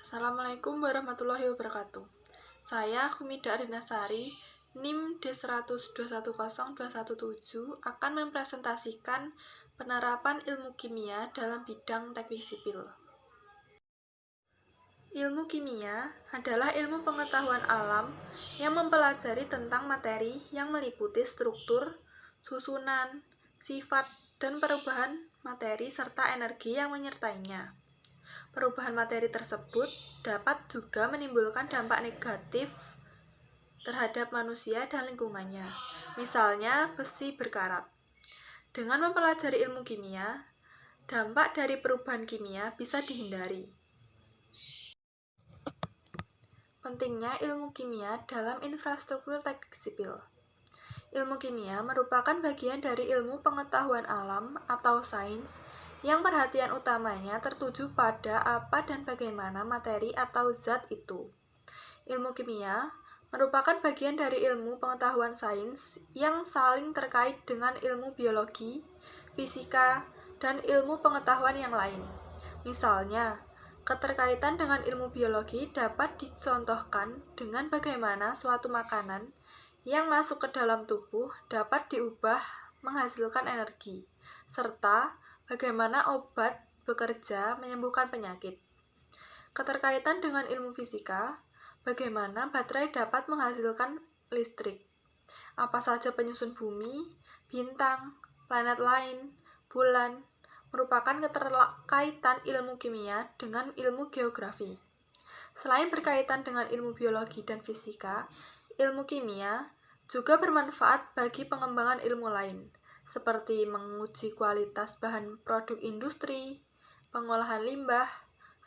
Assalamualaikum warahmatullahi wabarakatuh. Saya Humida Arinasari, NIM D102102117 akan mempresentasikan penerapan ilmu kimia dalam bidang teknik sipil. Ilmu kimia adalah ilmu pengetahuan alam yang mempelajari tentang materi yang meliputi struktur, susunan, sifat, dan perubahan materi serta energi yang menyertainya. Perubahan materi tersebut dapat juga menimbulkan dampak negatif terhadap manusia dan lingkungannya. Misalnya, besi berkarat. Dengan mempelajari ilmu kimia, dampak dari perubahan kimia bisa dihindari. Pentingnya ilmu kimia dalam infrastruktur teknik sipil. Ilmu kimia merupakan bagian dari ilmu pengetahuan alam atau sains yang perhatian utamanya tertuju pada apa dan bagaimana materi atau zat itu. Ilmu kimia merupakan bagian dari ilmu pengetahuan sains yang saling terkait dengan ilmu biologi, fisika, dan ilmu pengetahuan yang lain. Misalnya, keterkaitan dengan ilmu biologi dapat dicontohkan dengan bagaimana suatu makanan yang masuk ke dalam tubuh dapat diubah menghasilkan energi, serta bagaimana obat bekerja menyembuhkan penyakit. Keterkaitan dengan ilmu fisika, bagaimana baterai dapat menghasilkan listrik, apa saja penyusun bumi, bintang, planet lain, bulan, merupakan keterkaitan ilmu kimia dengan ilmu geografi. Selain berkaitan dengan ilmu biologi dan fisika, ilmu kimia juga bermanfaat bagi pengembangan ilmu lain, seperti menguji kualitas bahan produk industri, pengolahan limbah,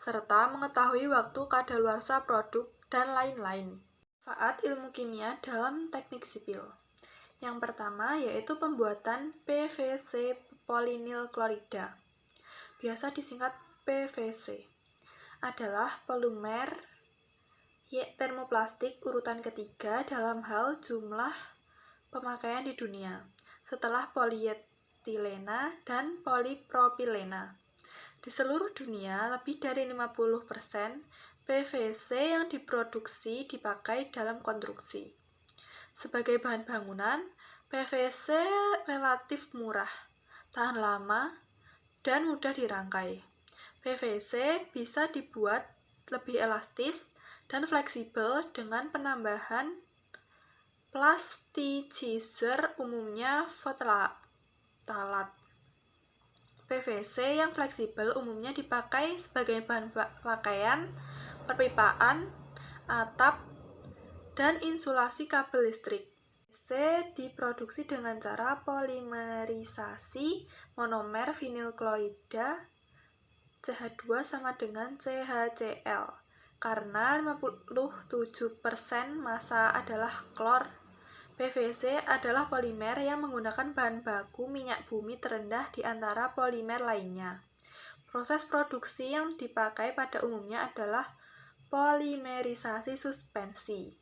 serta mengetahui waktu kadaluarsa produk, dan lain-lain. Manfaat ilmu kimia dalam teknik sipil. Yang pertama yaitu pembuatan PVC polinil klorida, biasa disingkat PVC, adalah polimer termoplastik urutan ketiga dalam hal jumlah pemakaian di dunia, setelah polietilena dan polipropilena. Di seluruh dunia, lebih dari 50% PVC yang diproduksi dipakai dalam konstruksi. Sebagai bahan bangunan, PVC relatif murah, tahan lama, dan mudah dirangkai. PVC bisa dibuat lebih elastis dan fleksibel dengan penambahan plasticizer, umumnya ftalat. PVC yang fleksibel umumnya dipakai sebagai bahan pakaian, perpipaan, atap, dan insulasi kabel listrik. PVC diproduksi dengan cara polimerisasi monomer vinil klorida CH2 sama dengan CHCl. Karena 57% massa adalah klor, PVC adalah polimer yang menggunakan bahan baku minyak bumi terendah di antara polimer lainnya. Proses produksi yang dipakai pada umumnya adalah polimerisasi suspensi.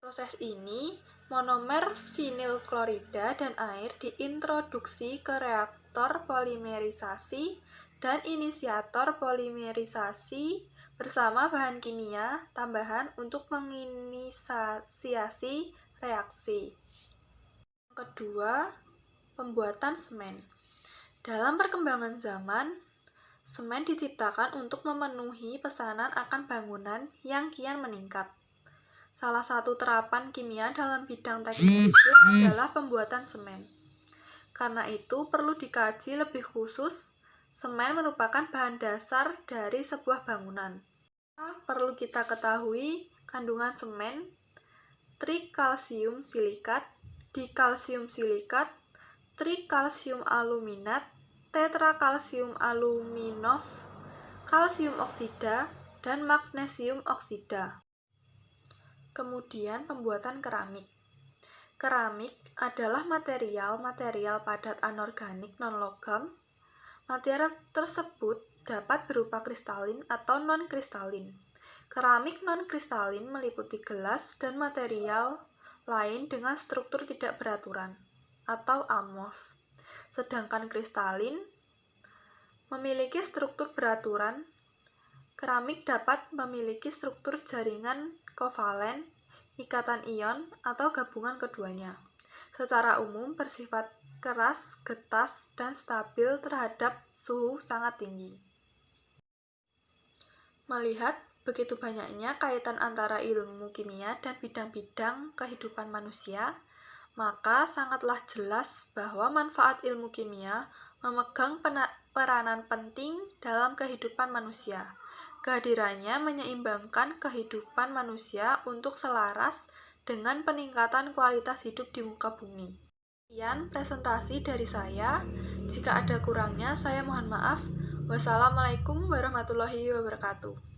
Proses ini, monomer vinil klorida dan air diintroduksi ke reaktor polimerisasi dan inisiator polimerisasi bersama bahan kimia tambahan untuk menginisiasi reaksi. Kedua, pembuatan semen. Dalam perkembangan zaman, semen diciptakan untuk memenuhi pesanan akan bangunan yang kian meningkat. Salah satu terapan kimia dalam bidang teknik sipil adalah pembuatan semen. Karena itu perlu dikaji lebih khusus. Semen merupakan bahan dasar dari sebuah bangunan. Perlu kita ketahui kandungan semen: trikalsium silikat, dikalsium silikat, trikalsium aluminat, tetrakalsium aluminov, kalsium oksida, dan magnesium oksida. Kemudian pembuatan keramik. Keramik adalah material padat anorganik non-logam. Material tersebut dapat berupa kristalin atau non-kristalin. Keramik non-kristalin meliputi gelas dan material lain dengan struktur tidak beraturan atau amorf. Sedangkan kristalin memiliki struktur beraturan Keramik dapat memiliki struktur jaringan kovalen, ikatan ion, atau gabungan keduanya. Secara umum bersifat keras, getas, dan stabil terhadap suhu sangat tinggi. Melihat begitu banyaknya kaitan antara ilmu kimia dan bidang-bidang kehidupan manusia, maka sangatlah jelas bahwa manfaat ilmu kimia memegang peranan penting dalam kehidupan manusia. Kehadirannya menyeimbangkan kehidupan manusia untuk selaras dengan peningkatan kualitas hidup di muka bumi. Sekian presentasi dari saya. Jika ada kurangnya, saya mohon maaf. Wassalamualaikum warahmatullahi wabarakatuh.